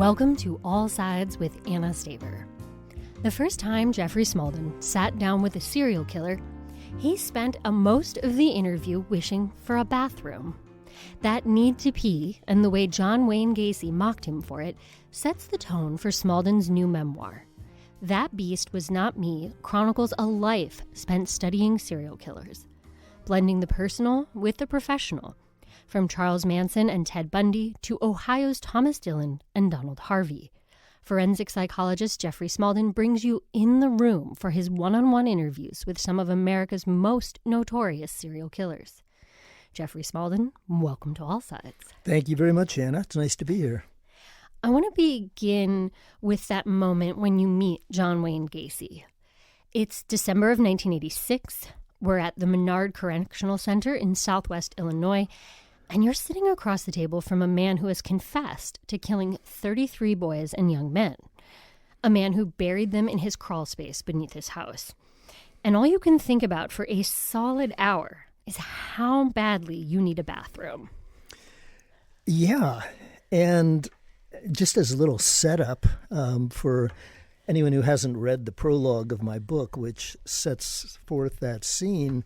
Welcome to All Sides with Anna Staver. The first time Jeffrey Smalldon sat down with a serial killer, he spent most of the interview wishing for a bathroom. That need to pee, and the way John Wayne Gacy mocked him for it, sets the tone for Smalldon's new memoir. That Beast Was Not Me chronicles a life spent studying serial killers, blending the personal with the professional, from Charles Manson and Ted Bundy to Ohio's Thomas Dillon and Donald Harvey. Forensic Psychologist Jeffrey Smalldon brings you in the room for his one-on-one interviews with some of America's most notorious serial killers. Jeffrey Smalldon, welcome to All Sides. Thank you very much, Anna. It's nice to be here. I want to begin with that moment when you meet John Wayne Gacy. It's December of 1986. We're at the Menard Correctional Center in Southwest Illinois, and you're sitting across the table from a man who has confessed to killing 33 boys and young men, a man who buried them in his crawl space beneath his house. And all you can think about for a solid hour is how badly you need a bathroom. Yeah, and just as a little setup for anyone who hasn't read the prologue of my book, which sets forth that scene,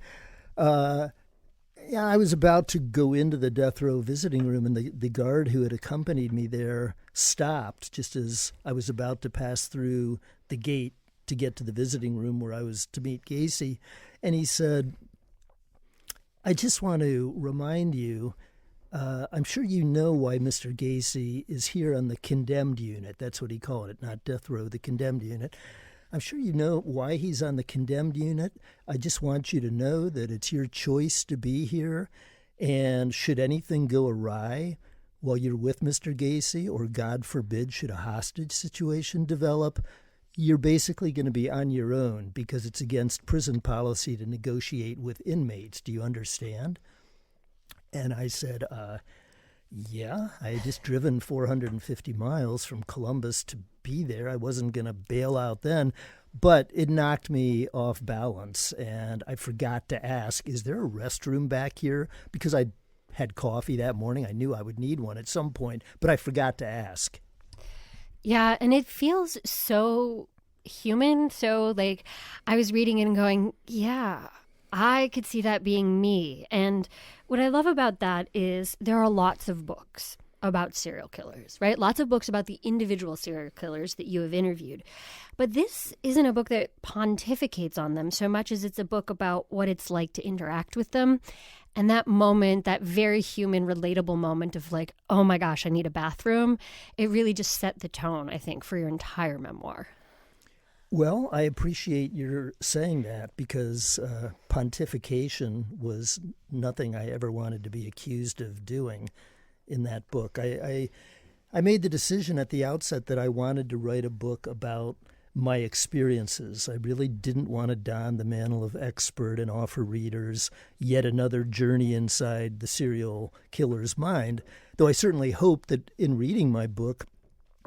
I was about to go into the death row visiting room, and the guard who had accompanied me there stopped just as I was about to pass through the gate to get to the visiting room where I was to meet Gacy. And he said, "I just want to remind you, I'm sure you know why Mr. Gacy is here on the condemned unit." That's what he called it, not death row, the condemned unit. "I'm sure you know why he's on the condemned unit. I just want you to know that it's your choice to be here. And should anything go awry while you're with Mr. Gacy, or God forbid, should a hostage situation develop, you're basically going to be on your own because it's against prison policy to negotiate with inmates. Do you understand?" And I said, yeah, I had just driven 450 miles from Columbus to be there. I wasn't going to bail out then, but it knocked me off balance. And I forgot to ask, is there a restroom back here? Because I had coffee that morning. I knew I would need one at some point, but I forgot to ask. Yeah, and it feels so human. So, I was reading it and going, yeah, I could see that being me. And what I love about that is there are lots of books about serial killers, right? Lots of books about the individual serial killers that you have interviewed. But this isn't a book that pontificates on them so much as it's a book about what it's like to interact with them. And that moment, that very human, relatable moment of oh my gosh, I need a bathroom, it really just set the tone, I think, for your entire memoir. Well, I appreciate your saying that, because pontification was nothing I ever wanted to be accused of doing in that book. I made the decision at the outset that I wanted to write a book about my experiences. I really didn't want to don the mantle of expert and offer readers yet another journey inside the serial killer's mind, though I certainly hoped that in reading my book,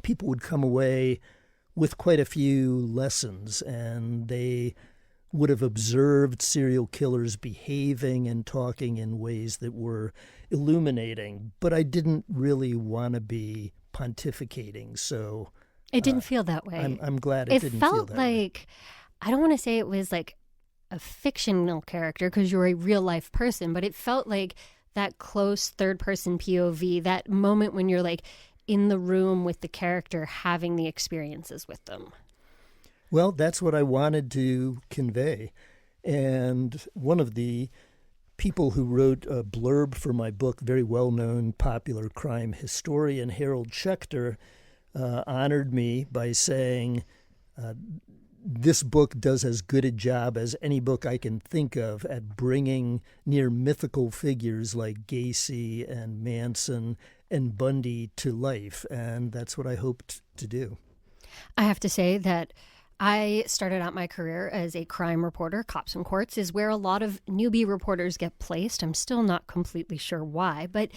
people would come away with quite a few lessons, and they would have observed serial killers behaving and talking in ways that were illuminating. But I didn't really want to be pontificating, so it didn't feel that way. I'm glad it didn't feel that way. It felt like, I don't want to say it was like a fictional character because you're a real life person, but it felt like that close third person POV, that moment when you're in the room with the character having the experiences with them. Well, that's what I wanted to convey. And one of the people who wrote a blurb for my book, very well-known popular crime historian Harold Schechter, honored me by saying, this book does as good a job as any book I can think of at bringing near mythical figures like Gacy and Manson and Bundy to life. And that's what I hoped to do. I have to say that I started out my career as a crime reporter. Cops and Courts is where a lot of newbie reporters get placed. I'm still not completely sure why, but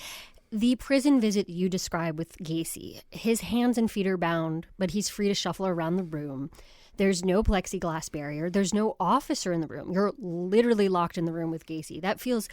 the prison visit you describe with Gacy, his hands and feet are bound, but he's free to shuffle around the room. There's no plexiglass barrier. There's no officer in the room. You're literally locked in the room with Gacy. That feels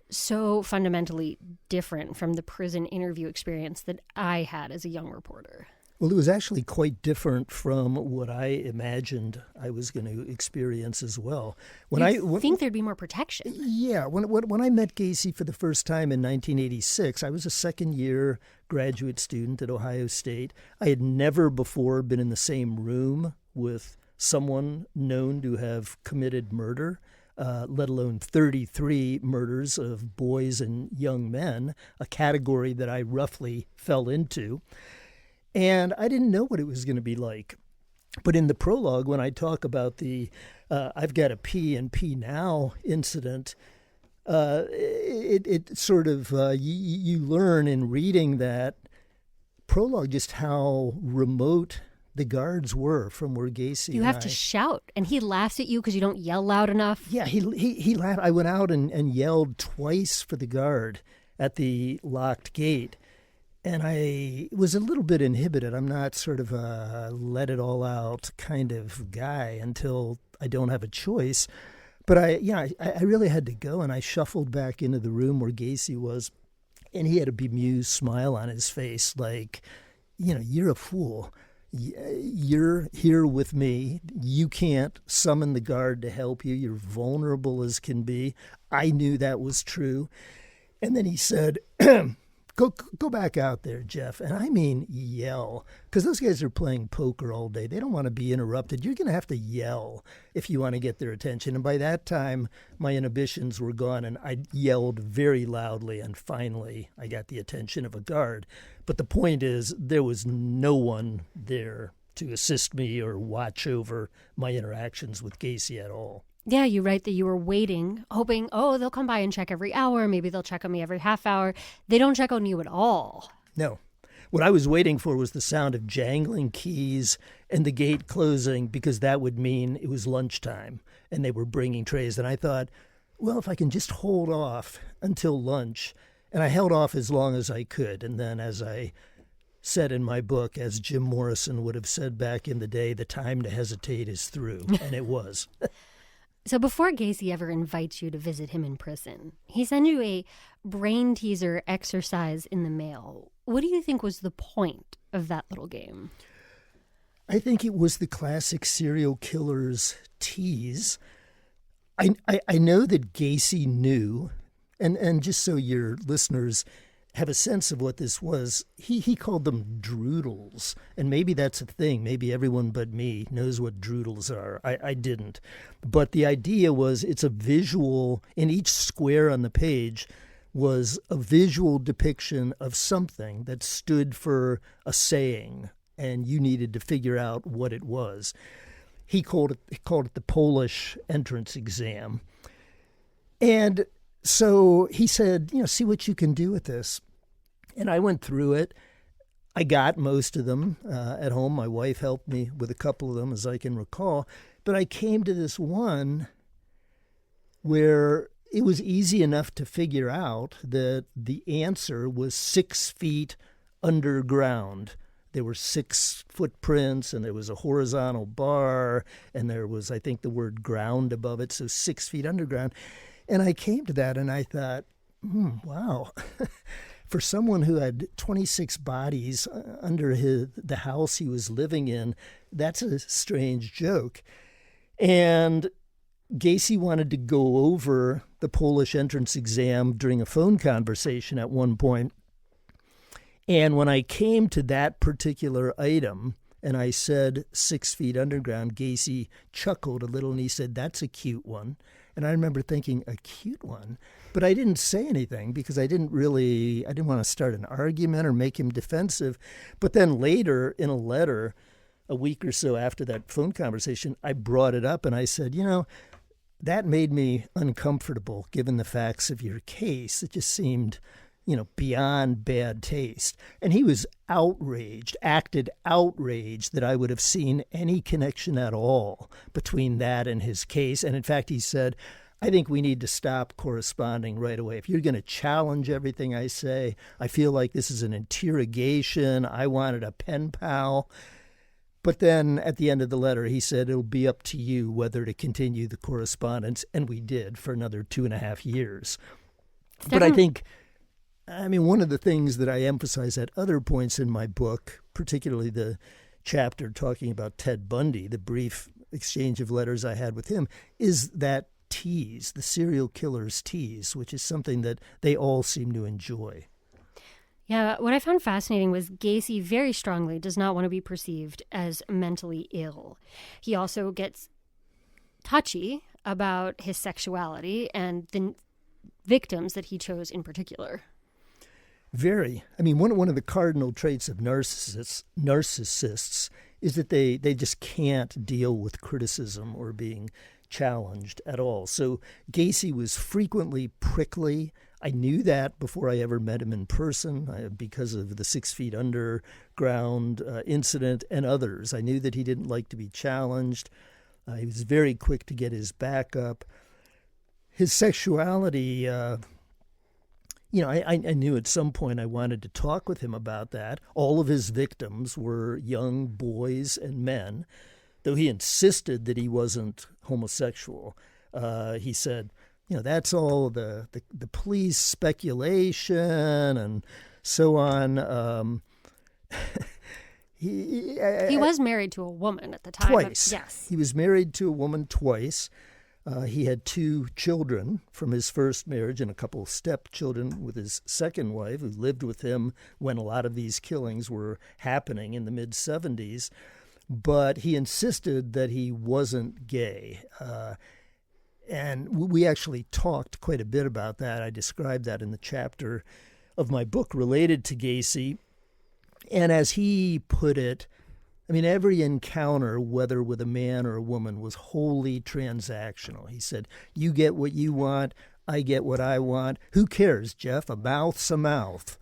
so fundamentally different from the prison interview experience that I had as a young reporter. Well, it was actually quite different from what I imagined I was going to experience as well. You'd think there'd be more protection. Yeah. When I met Gacy for the first time in 1986, I was a second-year graduate student at Ohio State. I had never before been in the same room with someone known to have committed murder, let alone 33 murders of boys and young men, a category that I roughly fell into. And I didn't know what it was going to be like. But in the prologue, when I talk about the I've got a pee and pee now incident, it sort of, you learn in reading that prologue just how remote the guards were from where Gacy You have to shout, and he laughs at you because you don't yell loud enough. Yeah, he laughed. I went out and yelled twice for the guard at the locked gate. And I was a little bit inhibited. I'm not sort of a let it all out kind of guy until I don't have a choice. But I really had to go, and I shuffled back into the room where Gacy was, and he had a bemused smile on his face like, you're a fool. You're here with me. You can't summon the guard to help you. You're vulnerable as can be. I knew that was true. And then he said, Go back out there, Jeff. And I mean yell, because those guys are playing poker all day. They don't want to be interrupted. You're going to have to yell if you want to get their attention. And by that time, my inhibitions were gone, and I yelled very loudly, and finally I got the attention of a guard. But the point is, there was no one there to assist me or watch over my interactions with Gacy at all. Yeah, you write that you were waiting, hoping, they'll come by and check every hour. Maybe they'll check on me every half hour. They don't check on you at all. No. What I was waiting for was the sound of jangling keys and the gate closing, because that would mean it was lunchtime and they were bringing trays. And I thought, well, if I can just hold off until lunch. And I held off as long as I could. And then, as I said in my book, as Jim Morrison would have said back in the day, the time to hesitate is through. And it was. So before Gacy ever invites you to visit him in prison, he sends you a brain teaser exercise in the mail. What do you think was the point of that little game? I think it was the classic serial killer's tease. I know that Gacy knew, and just so your listeners have a sense of what this was, he called them droodles. And maybe that's a thing. Maybe everyone but me knows what droodles are. I didn't. But the idea was, it's a visual, in each square on the page was a visual depiction of something that stood for a saying, and you needed to figure out what it was. He called it the Polish entrance exam. And so he said, see what you can do with this. And I went through it. I got most of them at home. My wife helped me with a couple of them, as I can recall. But I came to this one where it was easy enough to figure out that the answer was 6 feet underground. There were 6 footprints, and there was a horizontal bar, and there was, I think, the word ground above it, so 6 feet underground. And I came to that, and I thought, wow. For someone who had 26 bodies under the house he was living in, that's a strange joke. And Gacy wanted to go over the Polish entrance exam during a phone conversation at one point. And when I came to that particular item and I said 6 feet underground, Gacy chuckled a little and he said, "That's a cute one." And I remember thinking, a cute one? But I didn't say anything because I didn't want to start an argument or make him defensive. But then later in a letter, a week or so after that phone conversation, I brought it up and I said, that made me uncomfortable given the facts of your case. It just seemed, beyond bad taste. And he was outraged, acted outraged that I would have seen any connection at all between that and his case. And in fact, he said, I think we need to stop corresponding right away. If you're going to challenge everything I say, I feel like this is an interrogation. I wanted a pen pal. But then at the end of the letter, he said, it'll be up to you whether to continue the correspondence. And we did for another 2.5 years. But I think I mean, one of the things that I emphasize at other points in my book, particularly the chapter talking about Ted Bundy, the brief exchange of letters I had with him, is that tease, the serial killer's tease, which is something that they all seem to enjoy. Yeah, what I found fascinating was Gacy very strongly does not want to be perceived as mentally ill. He also gets touchy about his sexuality and the victims that he chose in particular. Very. I mean, one of the cardinal traits of narcissists is that they just can't deal with criticism or being challenged at all. So Gacy was frequently prickly. I knew that before I ever met him in person because of the 6 Feet Underground incident and others. I knew that he didn't like to be challenged. He was very quick to get his back up. His sexuality, I knew at some point I wanted to talk with him about that. All of his victims were young boys and men, though he insisted that he wasn't homosexual. He said, that's all the police speculation and so on. He was married to a woman at the time. Twice. Yes. He was married to a woman twice. He had 2 children from his first marriage and a couple of stepchildren with his second wife, who lived with him when a lot of these killings were happening in the mid-'70s. But he insisted that he wasn't gay. And we actually talked quite a bit about that. I described that in the chapter of my book related to Gacy. And as he put it, I mean, every encounter, whether with a man or a woman, was wholly transactional. He said, you get what you want, I get what I want. Who cares, Jeff? A mouth's a mouth.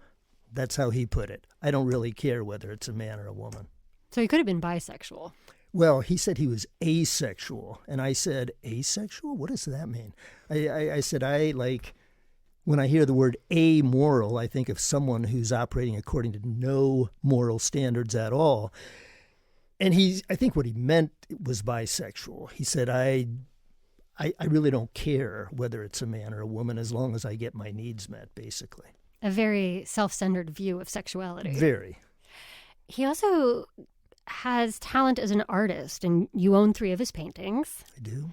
That's how he put it. I don't really care whether it's a man or a woman. So he could have been bisexual. Well, he said he was asexual. And I said, asexual? What does that mean? I said, when I hear the word amoral, I think of someone who's operating according to no moral standards at all. And I think what he meant was bisexual. He said, I really don't care whether it's a man or a woman as long as I get my needs met, basically. A very self-centered view of sexuality. Very. He also has talent as an artist, and you own 3 of his paintings. I do.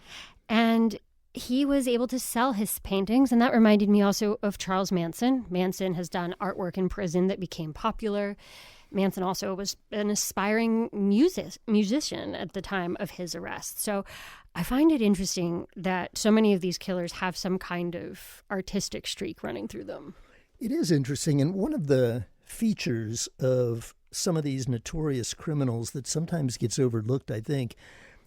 And he was able to sell his paintings, and that reminded me also of Charles Manson. Manson has done artwork in prison that became popular. Manson also was an aspiring musician at the time of his arrest. So I find it interesting that so many of these killers have some kind of artistic streak running through them. It is interesting, and one of the features of some of these notorious criminals that sometimes gets overlooked, I think,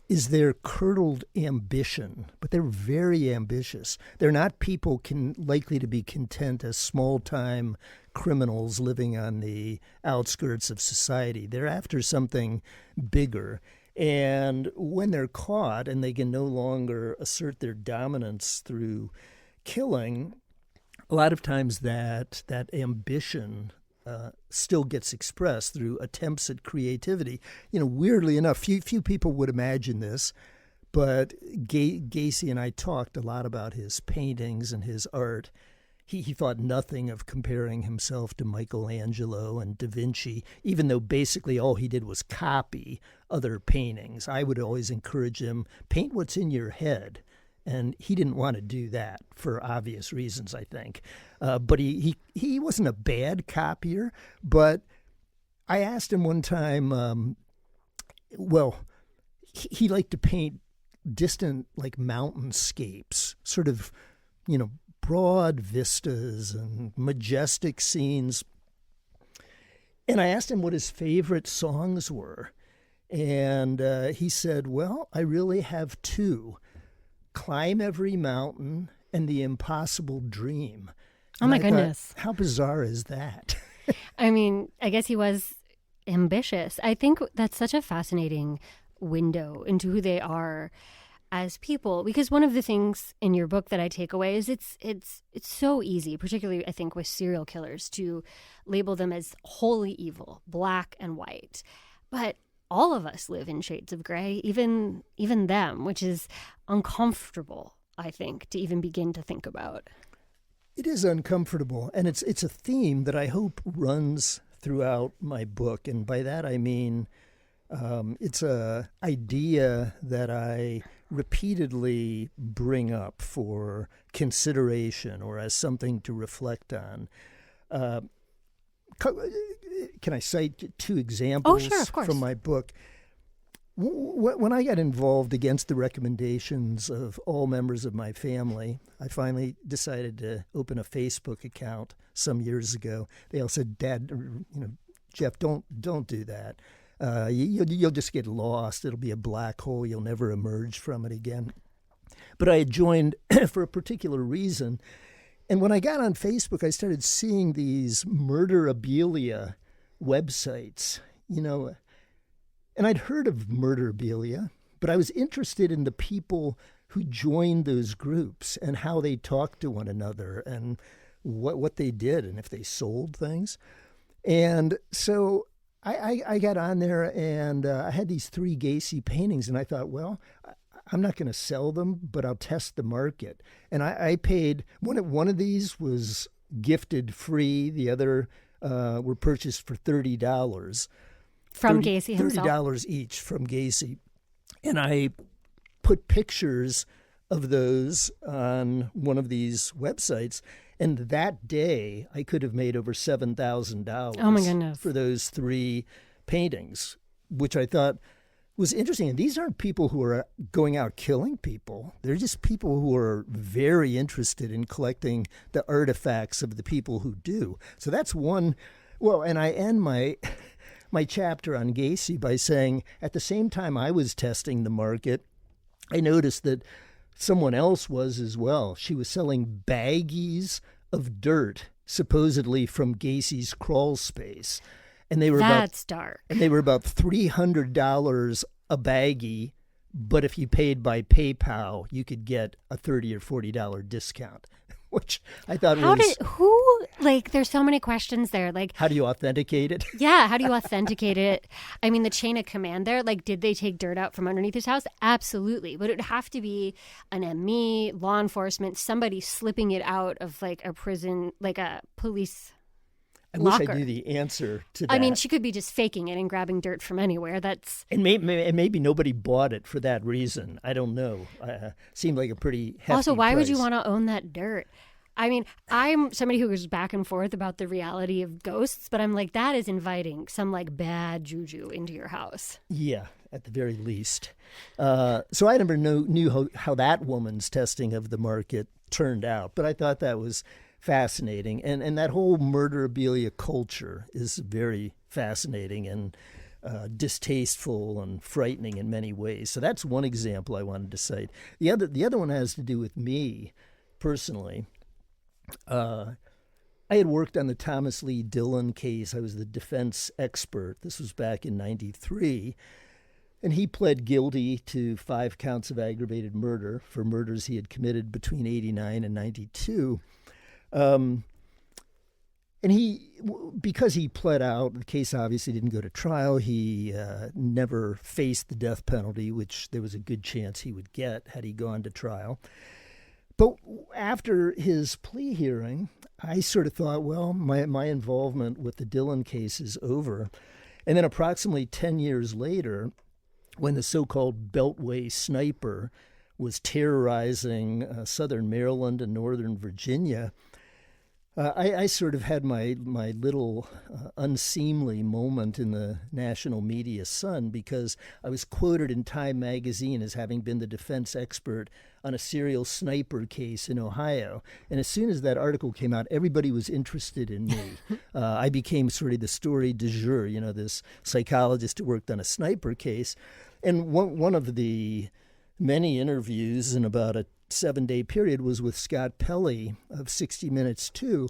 is their curdled ambition, but they're very ambitious. They're not people likely to be content as small-time criminals living on the outskirts of society. They're after something bigger. And when they're caught and they can no longer assert their dominance through killing, a lot of times that ambition still gets expressed through attempts at creativity. Weirdly enough, few people would imagine this, but Gacy and I talked a lot about his paintings and his art. He thought nothing of comparing himself to Michelangelo and Da Vinci, even though basically all he did was copy other paintings. I would always encourage him, paint what's in your head. And he didn't want to do that for obvious reasons, I think. But he wasn't a bad copier. But I asked him one time, he liked to paint distant, like, mountainscapes, sort of, broad vistas and majestic scenes. And I asked him what his favorite songs were. And he said, well, I really have 2. Climb Every Mountain and The Impossible Dream. Oh, my goodness. How bizarre is that? I mean, I guess he was ambitious. I think that's such a fascinating window into who they are as people, because one of the things in your book that I take away is it's so easy, particularly I think with serial killers, to label them as wholly evil, black and white. But all of us live in shades of gray, even them, which is uncomfortable, I think, to even begin to think about. It is uncomfortable, and it's a theme that I hope runs throughout my book, and by that I mean it's a idea that I repeatedly bring up for consideration or as something to reflect on. Can I cite two examples sure, of course. from my book? When I got involved against the recommendations of all members of my family, I finally decided to open a Facebook account some years ago. They all said, "Dad, Jeff, don't do that. You'll just get lost. It'll be a black hole. You'll never emerge from it again." But I had joined for a particular reason. And when I got on Facebook, I started seeing these murderabilia websites, and I'd heard of murderabilia, but I was interested in the people who joined those groups and how they talked to one another and what they did and if they sold things. And so I got on there, and I had these 3 Gacy paintings, and I thought, well, I'm not going to sell them, but I'll test the market. And I paid, one of these was gifted free. The other were purchased for $30. From Gacy himself? $30 each from Gacy. And I put pictures of those on one of these websites. And that day, I could have made over $7,000 oh my goodness. For those 3 paintings, which I thought was interesting. And these aren't people who are going out killing people. They're just people who are very interested in collecting the artifacts of the people who do. So that's one. Well, and I end my chapter on Gacy by saying, at the same time I was testing the market, I noticed that someone else was as well. She was selling baggies of dirt, supposedly from Gacy's crawl space. And they were dark. And they were about $300 a baggie, but if you paid by PayPal, you could get a $30 or $40 discount, which I thought there's so many questions there. Like, how do you authenticate it? Yeah, how do you authenticate it? I mean, the chain of command there, like, did they take dirt out from underneath his house? Absolutely. But it would have to be an ME, law enforcement, somebody slipping it out of, like, a prison, like a police I locker. wish I knew the answer to that. I mean, she could be just faking it and grabbing dirt from anywhere. And maybe nobody bought it for that reason. I don't know. Seemed like a pretty hefty Also, why price. would you want to own that dirt? I mean, I'm somebody who goes back and forth about the reality of ghosts, but I'm like, that is inviting some like bad juju into your house. Yeah, at the very least. So I never knew how that woman's testing of the market turned out, but I thought that was fascinating. And that whole murderabilia culture is very fascinating and distasteful and frightening in many ways. So that's one example I wanted to cite. The other one has to do with me personally. I had worked on the Thomas Lee Dillon case. I was the defense expert. This was back in 93. And he pled guilty to 5 counts of aggravated murder for murders he had committed between 89 and 92. And because he pled out, the case obviously didn't go to trial. He never faced the death penalty, which there was a good chance he would get had he gone to trial. But after his plea hearing, I sort of thought, well, my involvement with the Dillon case is over. And then approximately 10 years later, when the so-called Beltway sniper was terrorizing southern Maryland and northern Virginia, I sort of had my little unseemly moment in the national media sun, because I was quoted in Time magazine as having been the defense expert on a serial sniper case in Ohio. And as soon as that article came out, everybody was interested in me. I became sort of the story du jour, this psychologist who worked on a sniper case. And one of the many interviews in about a 7-day period was with Scott Pelley of 60 Minutes too.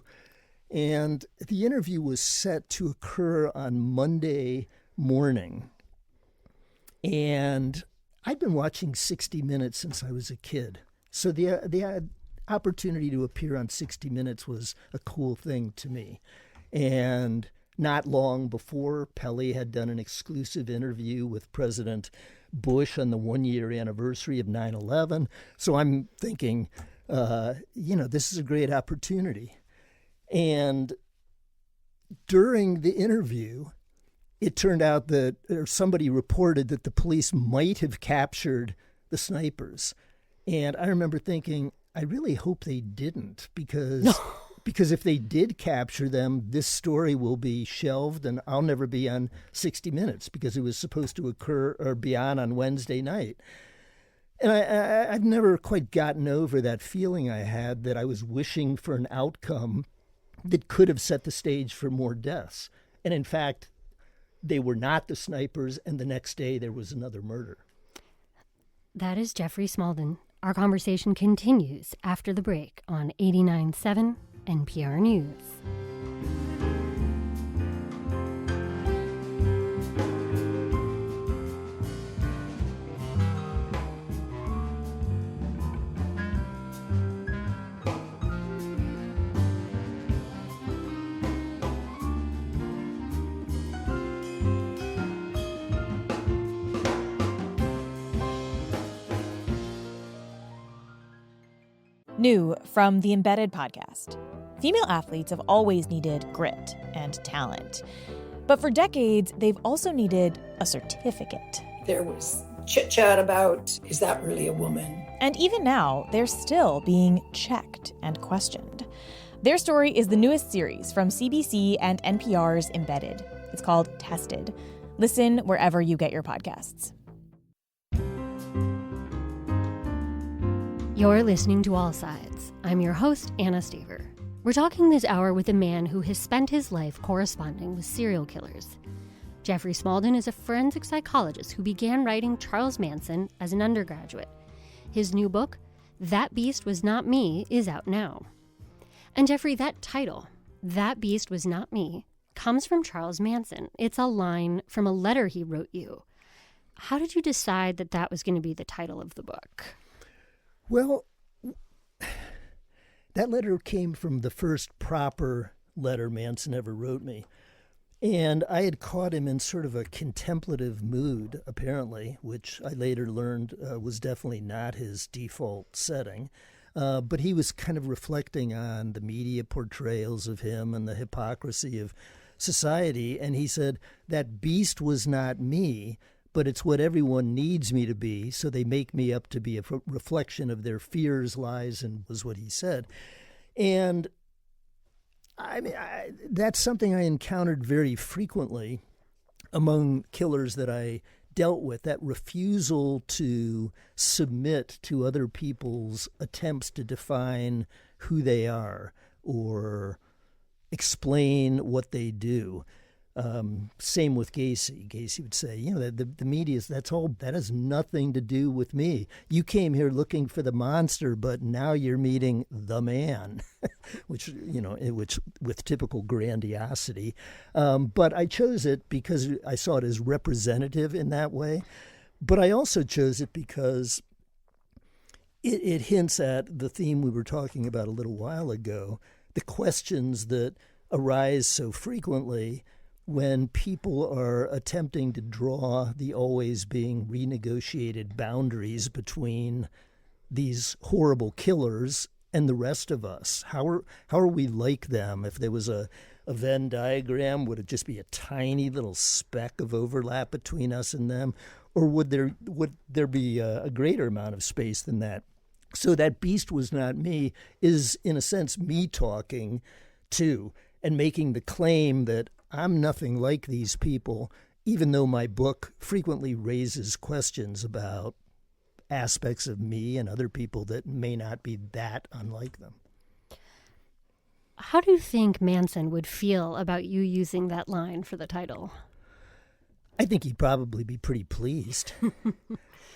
And the interview was set to occur on Monday morning. And I'd been watching 60 Minutes since I was a kid. So the opportunity to appear on 60 Minutes was a cool thing to me. And not long before, Pelley had done an exclusive interview with President Bush on the 1-year anniversary of 9/11. So I'm thinking, This is a great opportunity. And during the interview, it turned out somebody reported that the police might have captured the snipers. And I remember thinking, I really hope they didn't, because if they did capture them, this story will be shelved and I'll never be on 60 Minutes, because it was supposed to occur or be on Wednesday night. And I've never quite gotten over that feeling I had that I was wishing for an outcome that could have set the stage for more deaths. And in fact, they were not the snipers, and the next day there was another murder. That is Jeffrey Smalldon. Our conversation continues after the break on 89.7 NPR News. New from the Embedded podcast. Female athletes have always needed grit and talent. But for decades, they've also needed a certificate. There was chit-chat about, is that really a woman? And even now, they're still being checked and questioned. Their story is the newest series from CBC and NPR's Embedded. It's called Tested. Listen wherever you get your podcasts. You're listening to All Sides. I'm your host, Anna Staver. We're talking this hour with a man who has spent his life corresponding with serial killers. Jeffrey Smalldon is a forensic psychologist who began writing Charles Manson as an undergraduate. His new book, That Beast Was Not Me, is out now. And Jeffrey, that title, That Beast Was Not Me, comes from Charles Manson. It's a line from a letter he wrote you. How did you decide that that was going to be the title of the book? Well, that letter came from the first proper letter Manson ever wrote me. And I had caught him in sort of a contemplative mood, apparently, which I later learned was definitely not his default setting. But he was kind of reflecting on the media portrayals of him and the hypocrisy of society. And he said, that beast was not me, but it's what everyone needs me to be, so they make me up to be a reflection of their fears, lies, and was what he said. And I mean, that's something I encountered very frequently among killers that I dealt with, that refusal to submit to other people's attempts to define who they are or explain what they do. Same with Gacy. Gacy would say, the media, that has nothing to do with me. You came here looking for the monster, but now you're meeting the man, which with typical grandiosity. But I chose it because I saw it as representative in that way. But I also chose it because it hints at the theme we were talking about a little while ago, the questions that arise so frequently when people are attempting to draw the always being renegotiated boundaries between these horrible killers and the rest of us. How are we like them? If there was a Venn diagram, would it just be a tiny little speck of overlap between us and them? Or would there be a greater amount of space than that? So that beast was not me is, in a sense, me talking too and making the claim that I'm nothing like these people, even though my book frequently raises questions about aspects of me and other people that may not be that unlike them. How do you think Manson would feel about you using that line for the title? I think he'd probably be pretty pleased.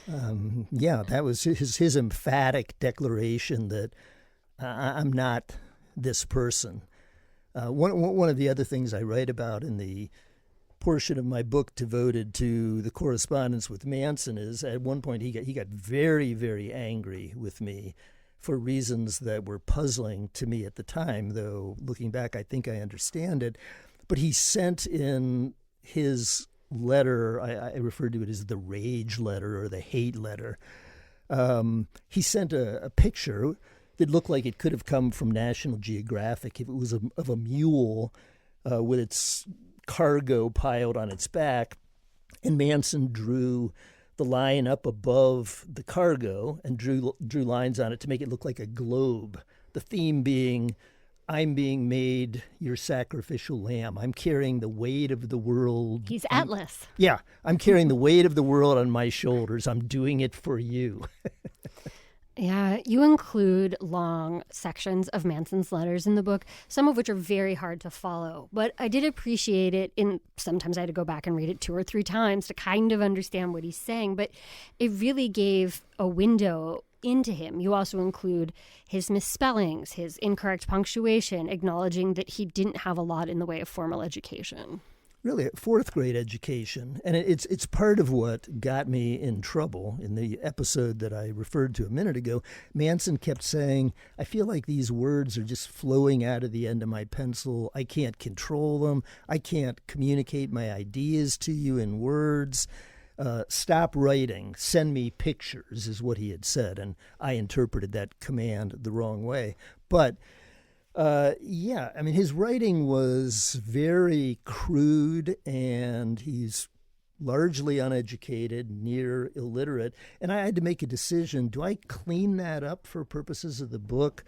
That was his emphatic declaration that I'm not this person. One of the other things I write about in the portion of my book devoted to the correspondence with Manson is at one point he got very, very angry with me for reasons that were puzzling to me at the time, though looking back I think I understand it. But he sent in his letter, I referred to it as the rage letter or the hate letter. He sent a picture that looked like it could have come from National Geographic if it was of a mule with its cargo piled on its back. And Manson drew the line up above the cargo and drew lines on it to make it look like a globe. The theme being, I'm being made your sacrificial lamb. I'm carrying the weight of the world. He's Atlas. Yeah, I'm carrying the weight of the world on my shoulders. I'm doing it for you. Yeah, you include long sections of Manson's letters in the book, some of which are very hard to follow. But I did appreciate it. Sometimes I had to go back and read it 2 or 3 times to kind of understand what he's saying. But it really gave a window into him. You also include his misspellings, his incorrect punctuation, acknowledging that he didn't have a lot in the way of formal education. Really, a 4th grade education. And it's part of what got me in trouble in the episode that I referred to a minute ago. Manson kept saying, I feel like these words are just flowing out of the end of my pencil. I can't control them. I can't communicate my ideas to you in words. Stop writing. Send me pictures is what he had said. And I interpreted that command the wrong way. But his writing was very crude, and he's largely uneducated, near illiterate. And I had to make a decision. Do I clean that up for purposes of the book,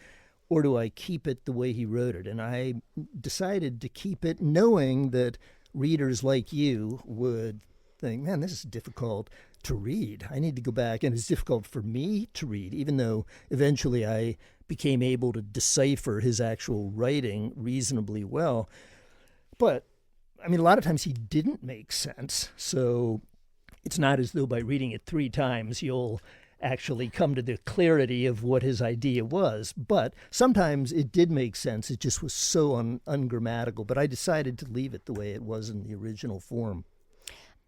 or do I keep it the way he wrote it? And I decided to keep it, knowing that readers like you would think, man, this is difficult to read. I need to go back, and it's difficult for me to read, even though eventually I became able to decipher his actual writing reasonably well. But, I mean, a lot of times he didn't make sense. So it's not as though by reading it 3 times you'll actually come to the clarity of what his idea was. But sometimes it did make sense. It just was so ungrammatical. But I decided to leave it the way it was in the original form.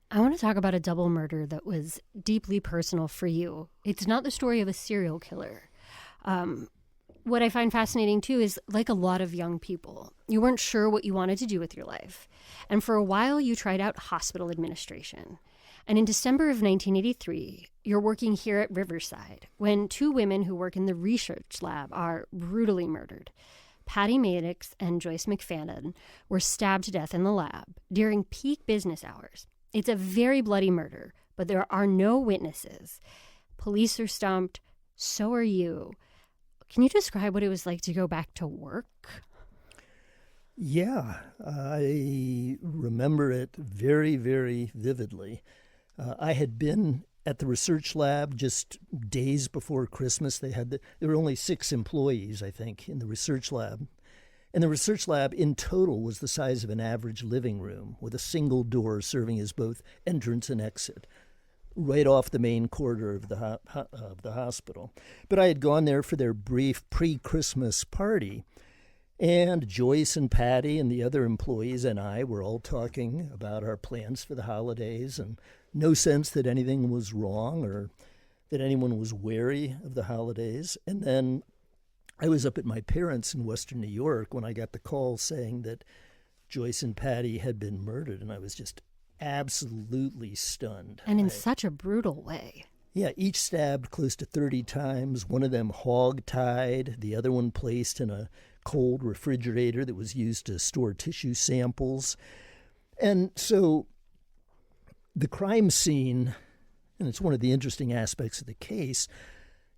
I want to talk about a double murder that was deeply personal for you. It's not the story of a serial killer. What I find fascinating, too, is like a lot of young people, you weren't sure what you wanted to do with your life. And for a while, you tried out hospital administration. And in December of 1983, you're working here at Riverside when 2 women who work in the research lab are brutally murdered. Patty Maddox and Joyce McFadden were stabbed to death in the lab during peak business hours. It's a very bloody murder, but there are no witnesses. Police are stumped. So are you. Can you describe what it was like to go back to work? Yeah, I remember it very, very vividly. I had been at the research lab just days before Christmas. There were only 6 employees, I think, in the research lab. And the research lab in total was the size of an average living room, with a single door serving as both entrance and exit, right off the main corridor of the hospital. But I had gone there for their brief pre-Christmas party, and Joyce and Patty and the other employees and I were all talking about our plans for the holidays, and no sense that anything was wrong or that anyone was wary of the holidays. And then I was up at my parents' in Western New York when I got the call saying that Joyce and Patty had been murdered, and I was just absolutely stunned. And in such a brutal way. Yeah, each stabbed close to 30 times, one of them hog-tied, the other one placed in a cold refrigerator that was used to store tissue samples. And so the crime scene, and it's one of the interesting aspects of the case,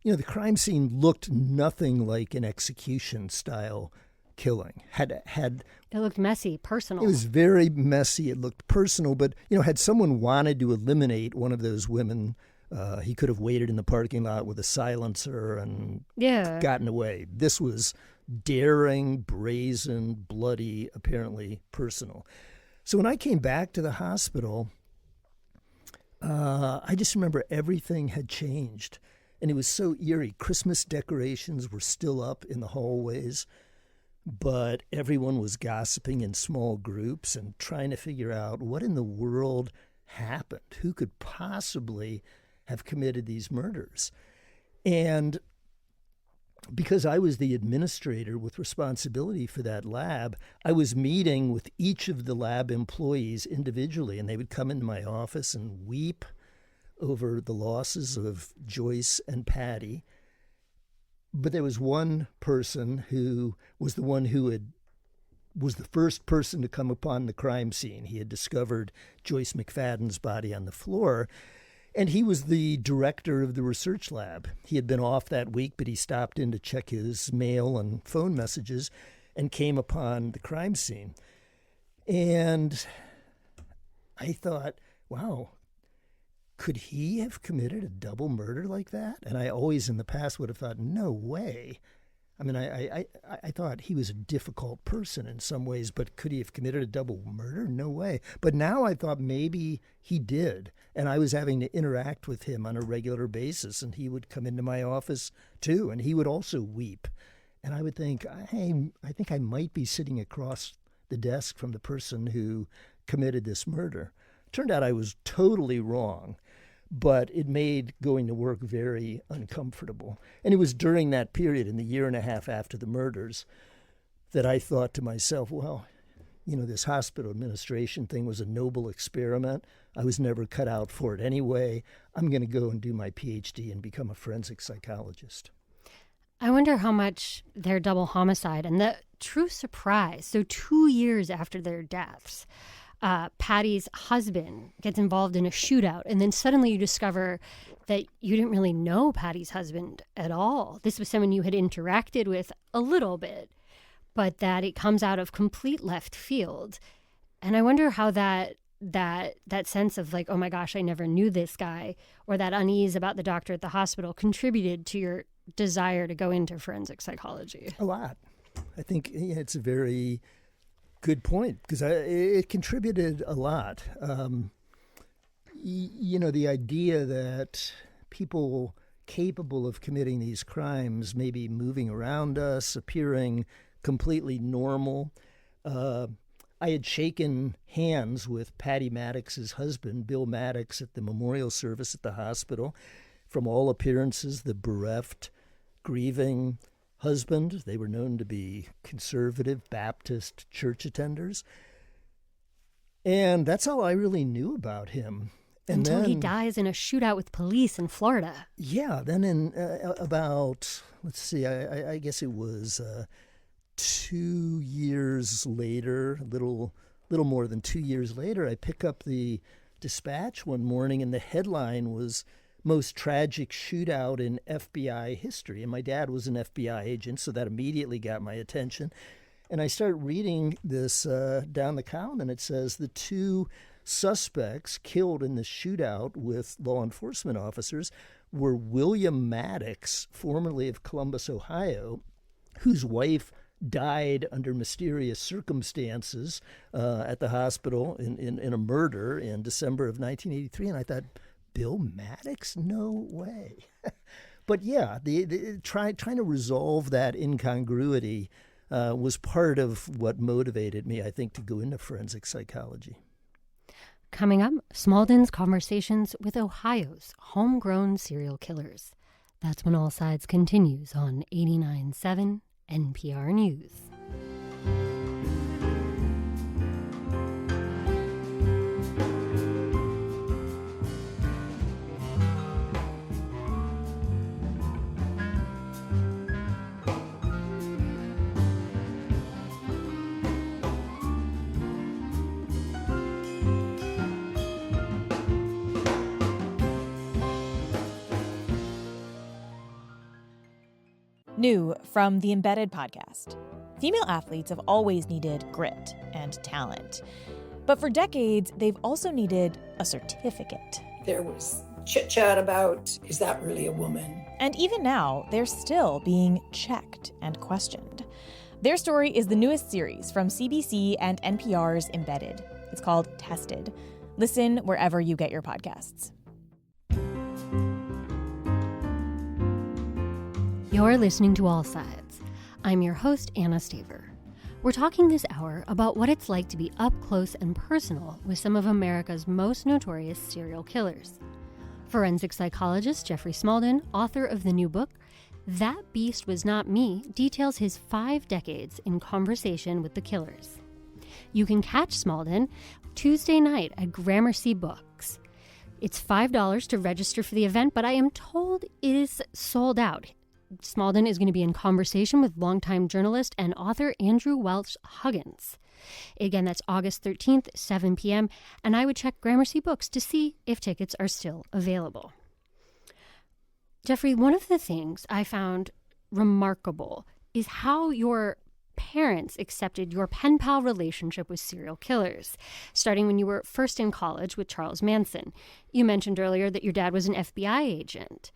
the crime scene looked nothing like an execution-style killing. It looked messy, personal. It was very messy. It looked personal. But, had someone wanted to eliminate one of those women, he could have waited in the parking lot with a silencer and gotten away. This was daring, brazen, bloody, apparently personal. So when I came back to the hospital, I just remember everything had changed. And it was so eerie. Christmas decorations were still up in the hallways, but everyone was gossiping in small groups and trying to figure out what in the world happened. Who could possibly have committed these murders? And because I was the administrator with responsibility for that lab, I was meeting with each of the lab employees individually, and they would come into my office and weep over the losses of Joyce and Patty. But there was one person who was the one who was the first person to come upon the crime scene. He had discovered Joyce McFadden's body on the floor, and he was the director of the research lab. He had been off that week, but he stopped in to check his mail and phone messages and came upon the crime scene. And I thought, wow, could he have committed a double murder like that? And I always in the past would have thought, no way. I mean, I thought he was a difficult person in some ways, but could he have committed a double murder? No way. But now I thought maybe he did, and I was having to interact with him on a regular basis, and he would come into my office too, and he would also weep. And I would think, I think I might be sitting across the desk from the person who committed this murder. Turned out I was totally wrong. But it made going to work very uncomfortable. And it was during that period, in the year and a half after the murders, that I thought to myself, well, this hospital administration thing was a noble experiment. I was never cut out for it anyway. I'm going to go and do my PhD and become a forensic psychologist. I wonder how much their double homicide and the true surprise, so 2 years after their deaths, Patty's husband gets involved in a shootout, and then suddenly you discover that you didn't really know Patty's husband at all. This was someone you had interacted with a little bit, but that it comes out of complete left field. And I wonder how that sense of like, oh my gosh, I never knew this guy, or that unease about the doctor at the hospital contributed to your desire to go into forensic psychology. A lot. I think it's a very good point, because it contributed a lot. The idea that people capable of committing these crimes may be moving around us, appearing completely normal. I had shaken hands with Patty Maddox's husband, Bill Maddox, at the memorial service at the hospital. From all appearances, the bereft, grieving husband. They were known to be conservative Baptist church attenders. And that's all I really knew about him. And until he dies in a shootout with police in Florida. Yeah. Then in about, I guess it was 2 years later, a little more than 2 years later, I pick up the Dispatch one morning, and the headline was most tragic shootout in FBI history. And my dad was an FBI agent, so that immediately got my attention. And I start reading this down the column, and it says the two suspects killed in the shootout with law enforcement officers were William Maddox, formerly of Columbus, Ohio, whose wife died under mysterious circumstances at the hospital in a murder in December of 1983. And I thought, Bill Maddox? No way. But yeah, trying to resolve that incongruity was part of what motivated me, I think, to go into forensic psychology. Coming up, Smalldon's conversations with Ohio's homegrown serial killers. That's when All Sides continues on 89.7 NPR News. New from the Embedded podcast. Female athletes have always needed grit and talent. But for decades, they've also needed a certificate. There was chit-chat about, is that really a woman? And even now, they're still being checked and questioned. Their story is the newest series from CBC and NPR's Embedded. It's called Tested. Listen wherever you get your podcasts. You're listening to All Sides. I'm your host, Anna Staver. We're talking this hour about what it's like to be up close and personal with some of America's most notorious serial killers. Forensic psychologist Jeffrey Smalldon, author of the new book, That Beast Was Not Me, details his 5 decades in conversation with the killers. You can catch Smalldon Tuesday night at Gramercy Books. It's $5 to register for the event, but I am told it is sold out. Smalldon is going to be in conversation with longtime journalist and author Andrew Welch Huggins. Again, that's August 13th, 7 p.m., and I would check Gramercy Books to see if tickets are still available. Jeffrey, one of the things I found remarkable is how your parents accepted your pen pal relationship with serial killers, starting when you were first in college with Charles Manson. You mentioned earlier that your dad was an FBI agent.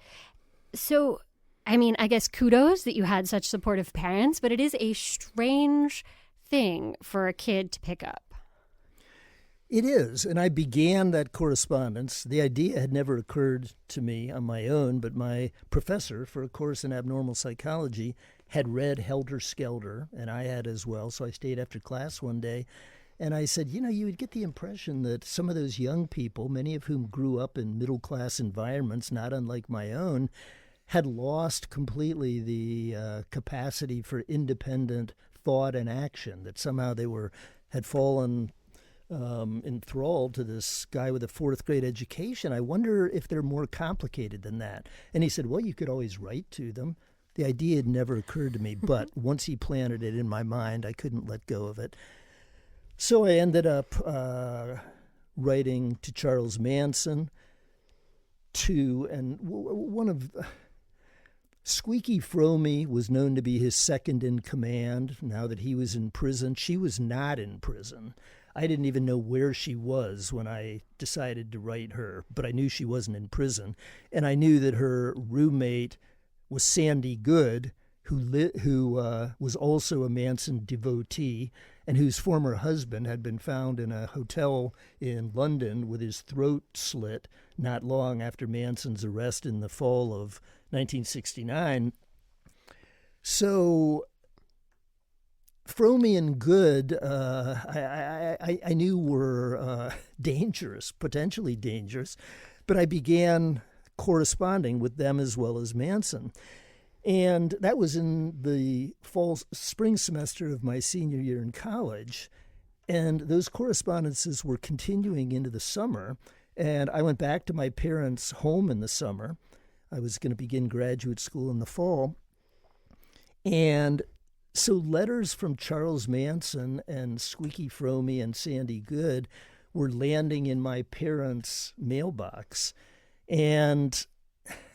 So, I mean, I guess kudos that you had such supportive parents, but it is a strange thing for a kid to pick up. It is, and I began that correspondence. The idea had never occurred to me on my own, but my professor for a course in abnormal psychology had read Helter Skelter, and I had as well, so I stayed after class one day, and I said, you would get the impression that some of those young people, many of whom grew up in middle-class environments, not unlike my own, had lost completely the capacity for independent thought and action, that somehow they had fallen enthralled to this guy with a fourth grade education. I wonder if they're more complicated than that. And he said, well, you could always write to them. The idea had never occurred to me, but once he planted it in my mind, I couldn't let go of it. So I ended up writing to Charles Manson, one of Squeaky Fromme was known to be his second in command now that he was in prison. She was not in prison. I didn't even know where she was when I decided to write her, but I knew she wasn't in prison. And I knew that her roommate was Sandy Good, who was also a Manson devotee and whose former husband had been found in a hotel in London with his throat slit not long after Manson's arrest in the fall of 1969. So Fromme and Good, I knew were dangerous, potentially dangerous, but I began corresponding with them as well as Manson. And that was in the spring semester of my senior year in college. And those correspondences were continuing into the summer. And I went back to my parents' home in the summer. I was going to begin graduate school in the fall. And so letters from Charles Manson and Squeaky Fromme and Sandy Good were landing in my parents' mailbox. And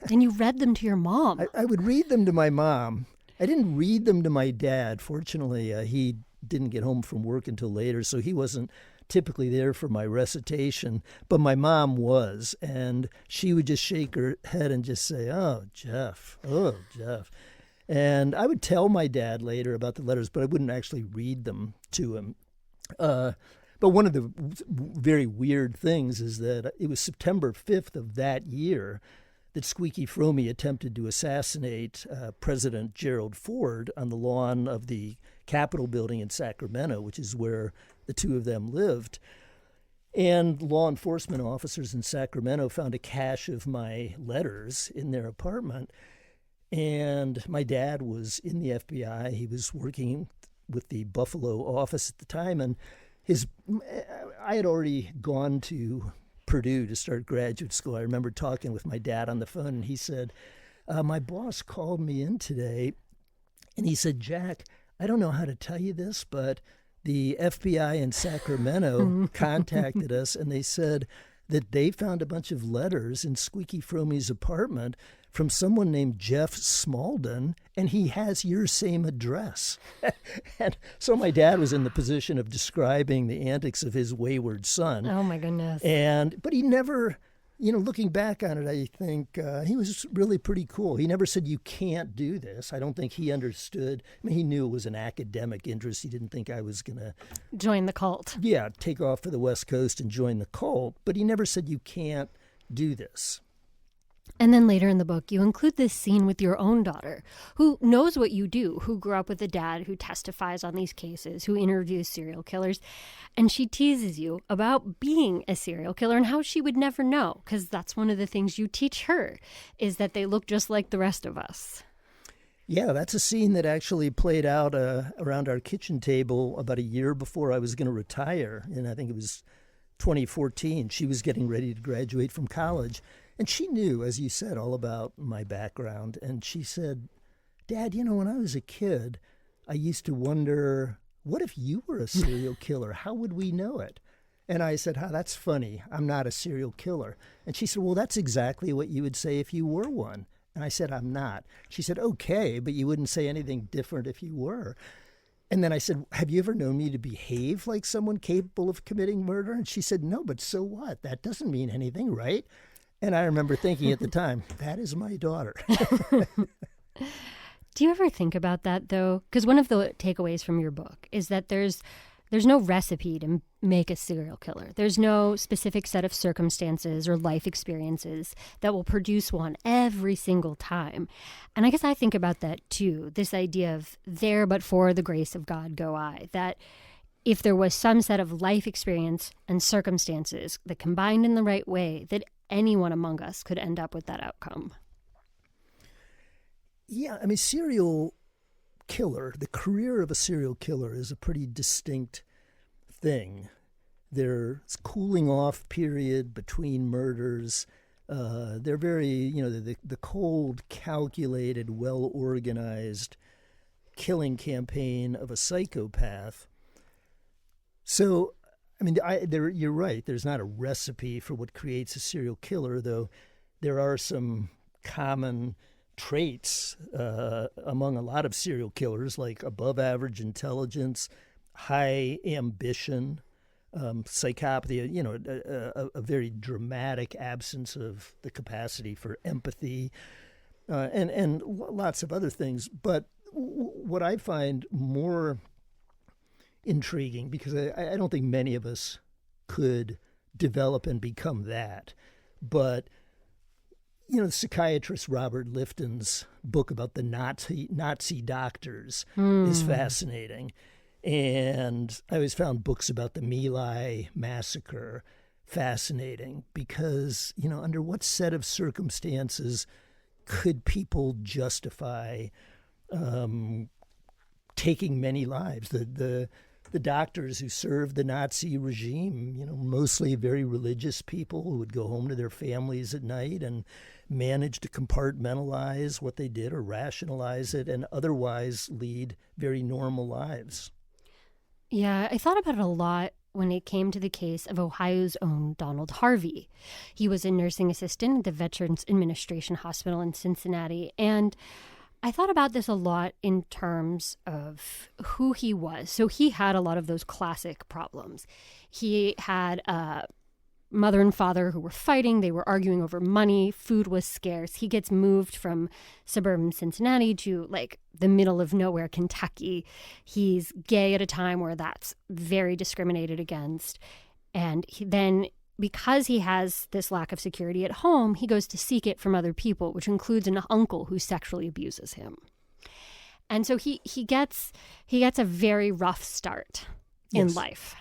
you read them to your mom. I would read them to my mom. I didn't read them to my dad. Fortunately, he didn't get home from work until later, so he wasn't typically there for my recitation. But my mom was, and she would just shake her head and just say, oh, Jeff. And I would tell my dad later about the letters, but I wouldn't actually read them to him. But one of the very weird things is that it was September 5th of that year that Squeaky Fromme attempted to assassinate President Gerald Ford on the lawn of the Capitol building in Sacramento, which is where the two of them lived. And law enforcement officers in Sacramento found a cache of my letters in their apartment. And my dad was in the FBI. He was working with the Buffalo office at the time. And I had already gone to Purdue to start graduate school. I remember talking with my dad on the phone, and he said, my boss called me in today, and he said, Jack, I don't know how to tell you this, but the FBI in Sacramento contacted us, and they said that they found a bunch of letters in Squeaky Fromme's apartment from someone named Jeff Smalldon, and he has your same address. And so my dad was in the position of describing the antics of his wayward son. Oh, my goodness. But he never, looking back on it, I think he was really pretty cool. He never said, you can't do this. I don't think he understood. I mean, he knew it was an academic interest. He didn't think I was going to join the cult. Yeah, take off for the West Coast and join the cult. But he never said, you can't do this. And then later in the book, you include this scene with your own daughter, who knows what you do, who grew up with a dad who testifies on these cases, who interviews serial killers. And she teases you about being a serial killer and how she would never know, because that's one of the things you teach her, is that they look just like the rest of us. Yeah, that's a scene that actually played out around our kitchen table about a year before I was going to retire. And I think it was 2014. She was getting ready to graduate from college. And she knew, as you said, all about my background. And she said, Dad, when I was a kid, I used to wonder, what if you were a serial killer? How would we know it? And I said, that's funny. I'm not a serial killer. And she said, well, that's exactly what you would say if you were one. And I said, I'm not. She said, okay, but you wouldn't say anything different if you were. And then I said, have you ever known me to behave like someone capable of committing murder? And she said, no, but so what? That doesn't mean anything, right? And I remember thinking at the time, that is my daughter. Do you ever think about that, though? Because one of the takeaways from your book is that there's no recipe to make a serial killer. There's no specific set of circumstances or life experiences that will produce one every single time. And I guess I think about that, too, this idea of there but for the grace of God go I, that if there was some set of life experience and circumstances that combined in the right way, that anyone among us could end up with that outcome. Yeah, I mean, serial killer, the career of a serial killer is a pretty distinct thing. There's cooling off period between murders. They're very, the cold, calculated, well-organized killing campaign of a psychopath. So, I mean, you're right. There's not a recipe for what creates a serial killer, though there are some common traits among a lot of serial killers, like above average intelligence, high ambition, psychopathy, a very dramatic absence of the capacity for empathy, and lots of other things. But what I find more intriguing, because I don't think many of us could develop and become that, but the psychiatrist Robert Lifton's book about the Nazi doctors is fascinating. And I always found books about the My Lai massacre fascinating because, under what set of circumstances could people justify taking many lives? The doctors who served the Nazi regime, mostly very religious people who would go home to their families at night and manage to compartmentalize what they did or rationalize it and otherwise lead very normal lives. Yeah, I thought about it a lot when it came to the case of Ohio's own Donald Harvey. He was a nursing assistant at the Veterans Administration Hospital in Cincinnati, and I thought about this a lot in terms of who he was. So he had a lot of those classic problems. He had a mother and father who were fighting. They were arguing over money. Food was scarce. He gets moved from suburban Cincinnati to the middle of nowhere, Kentucky. He's gay at a time where that's very discriminated against. And then because he has this lack of security at home, he goes to seek it from other people, which includes an uncle who sexually abuses him. And so he gets a very rough start in life.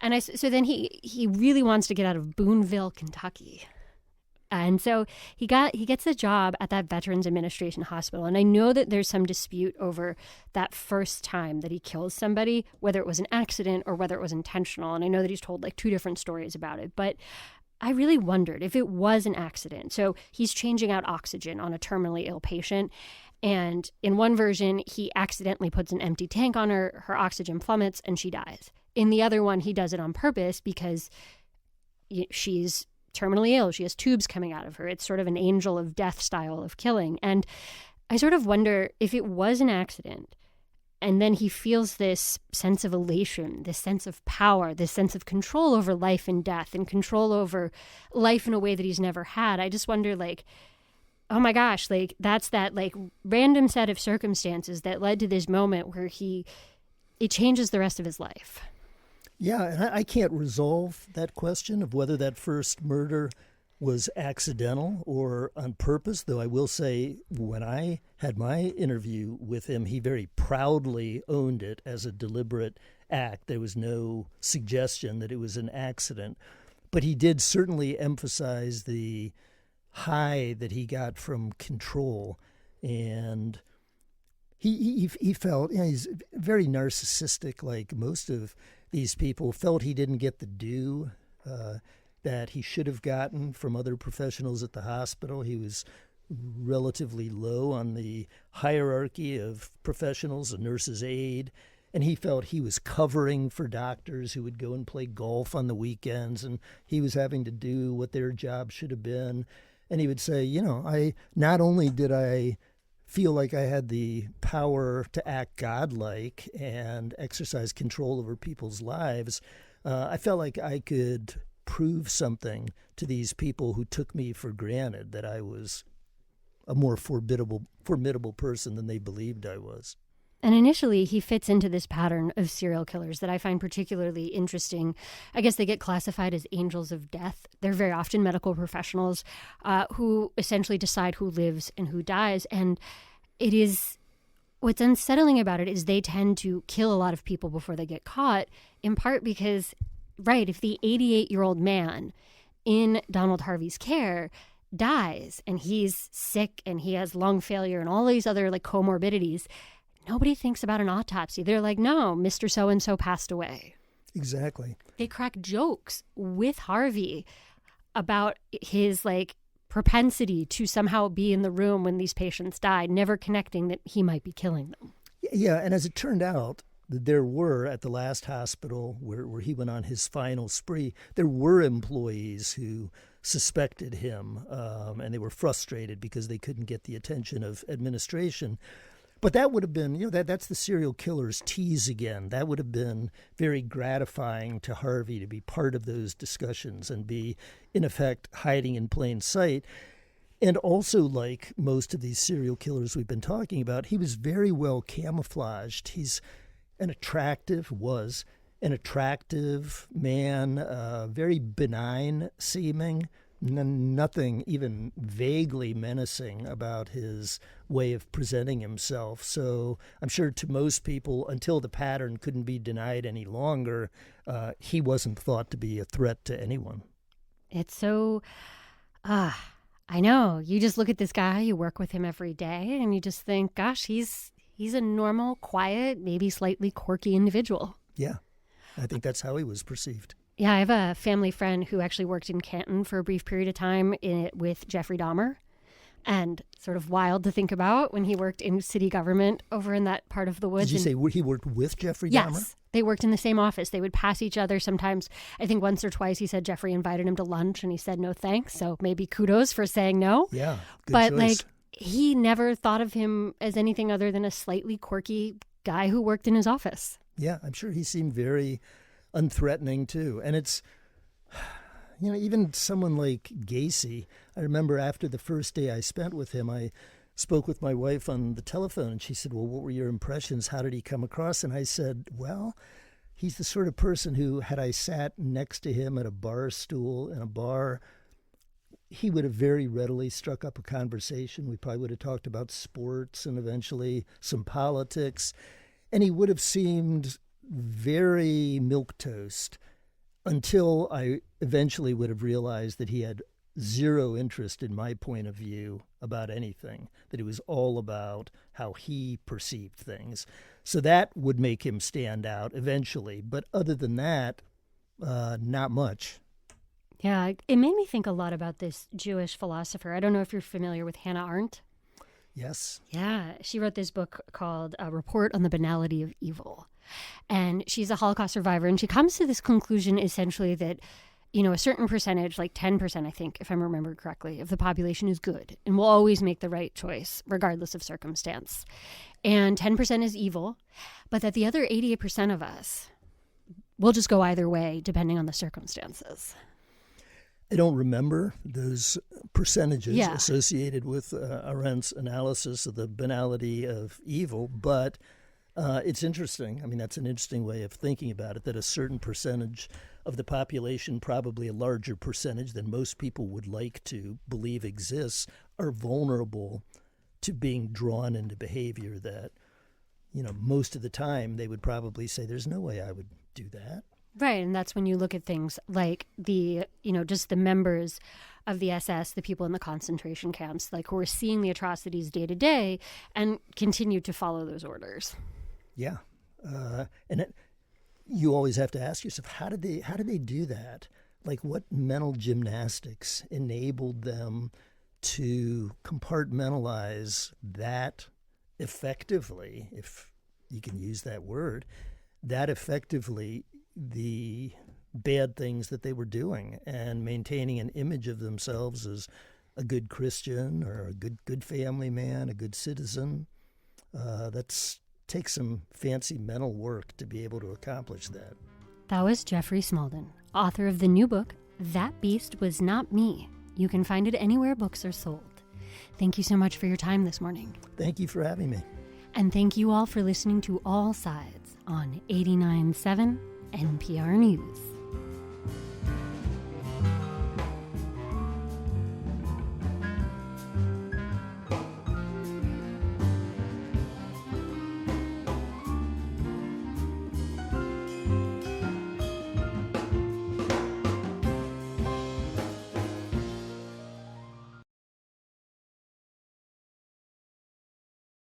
And so then he really wants to get out of Boonville, Kentucky. And so he gets a job at that Veterans Administration Hospital. And I know that there's some dispute over that first time that he kills somebody, whether it was an accident or whether it was intentional. And I know that he's told two different stories about it. But I really wondered if it was an accident. So he's changing out oxygen on a terminally ill patient. And in one version, he accidentally puts an empty tank on her. Her oxygen plummets and she dies. In the other one, he does it on purpose because she's terminally ill. She has tubes coming out of her. It's sort of an angel of death style of killing. And I sort of wonder if it was an accident and then he feels this sense of elation, this sense of power, this sense of control over life and death and control over life in a way that he's never had. I just wonder, oh my gosh, that's that random set of circumstances that led to this moment where it changes the rest of his life. Yeah, and I can't resolve that question of whether that first murder was accidental or on purpose, though I will say when I had my interview with him, he very proudly owned it as a deliberate act. There was no suggestion that it was an accident. But he did certainly emphasize the high that he got from control. And he felt, he's very narcissistic, like most of these people, felt he didn't get the due that he should have gotten from other professionals at the hospital. He was relatively low on the hierarchy of professionals, a nurse's aide, and he felt he was covering for doctors who would go and play golf on the weekends, and he was having to do what their job should have been. And he would say, I not only did I feel like I had the power to act godlike and exercise control over people's lives, I felt like I could prove something to these people who took me for granted, that I was a more formidable person than they believed I was. And initially, he fits into this pattern of serial killers that I find particularly interesting. I guess they get classified as angels of death. They're very often medical professionals who essentially decide who lives and who dies. And what's unsettling about it is they tend to kill a lot of people before they get caught, in part because, right, if the 88-year-old man in Donald Harvey's care dies and he's sick and he has lung failure and all these other comorbidities, nobody thinks about an autopsy. They're like, no, Mr. So-and-so passed away. Exactly. They crack jokes with Harvey about his propensity to somehow be in the room when these patients died, never connecting that he might be killing them. Yeah, and as it turned out, there were, at the last hospital where he went on his final spree, there were employees who suspected him, and they were frustrated because they couldn't get the attention of administration. But that would have been, that's the serial killer's tease again. That would have been very gratifying to Harvey to be part of those discussions and be, in effect, hiding in plain sight. And also, like most of these serial killers we've been talking about, he was very well camouflaged. He's was an attractive man, very benign seeming, nothing even vaguely menacing about his way of presenting himself. So I'm sure to most people, until the pattern couldn't be denied any longer, he wasn't thought to be a threat to anyone. It's so, I know. You just look at this guy, you work with him every day, and you just think, gosh, he's a normal, quiet, maybe slightly quirky individual. Yeah, I think that's how he was perceived. Yeah, I have a family friend who actually worked in Canton for a brief period of time with Jeffrey Dahmer. And sort of wild to think about when he worked in city government over in that part of the woods. Did you say he worked with Jeffrey Dahmer? Yes, they worked in the same office. They would pass each other sometimes. I think once or twice he said Jeffrey invited him to lunch and he said no thanks. So maybe kudos for saying no. Yeah, good but choice. He never thought of him as anything other than a slightly quirky guy who worked in his office. Yeah, I'm sure he seemed very unthreatening too. And it's, even someone like Gacy, I remember after the first day I spent with him, I spoke with my wife on the telephone and she said, well, what were your impressions? How did he come across? And I said, well, he's the sort of person who, had I sat next to him at a bar stool in a bar, he would have very readily struck up a conversation. We probably would have talked about sports and eventually some politics. And he would have seemed very milquetoast until I eventually would have realized that he had zero interest in my point of view about anything, that it was all about how he perceived things. So that would make him stand out eventually. But other than that, not much. Yeah, it made me think a lot about this Jewish philosopher. I don't know if you're familiar with Hannah Arendt. Yes. Yeah, she wrote this book called A Report on the Banality of Evil. And she's a Holocaust survivor, and she comes to this conclusion essentially that, a certain percentage, like 10%, I think, if I remember correctly, of the population is good and will always make the right choice, regardless of circumstance. And 10% is evil, but that the other 88% of us will just go either way, depending on the circumstances. I don't remember those percentages associated with Arendt's analysis of the banality of evil, but it's interesting. I mean, that's an interesting way of thinking about it, that a certain percentage of the population, probably a larger percentage than most people would like to believe exists, are vulnerable to being drawn into behavior that, most of the time they would probably say, there's no way I would do that. Right, and that's when you look at things like just the members of the SS, the people in the concentration camps, who are seeing the atrocities day to day and continue to follow those orders. Yeah, you always have to ask yourself, how did they do that? What mental gymnastics enabled them to compartmentalize that effectively, if you can use that word, that effectively the bad things that they were doing and maintaining an image of themselves as a good Christian or a good family man, a good citizen. That takes some fancy mental work to be able to accomplish that. That was Jeffrey Smalldon, author of the new book, That Beast Was Not Me. You can find it anywhere books are sold. Thank you so much for your time this morning. Thank you for having me. And thank you all for listening to All Sides on 89.7 NPR News.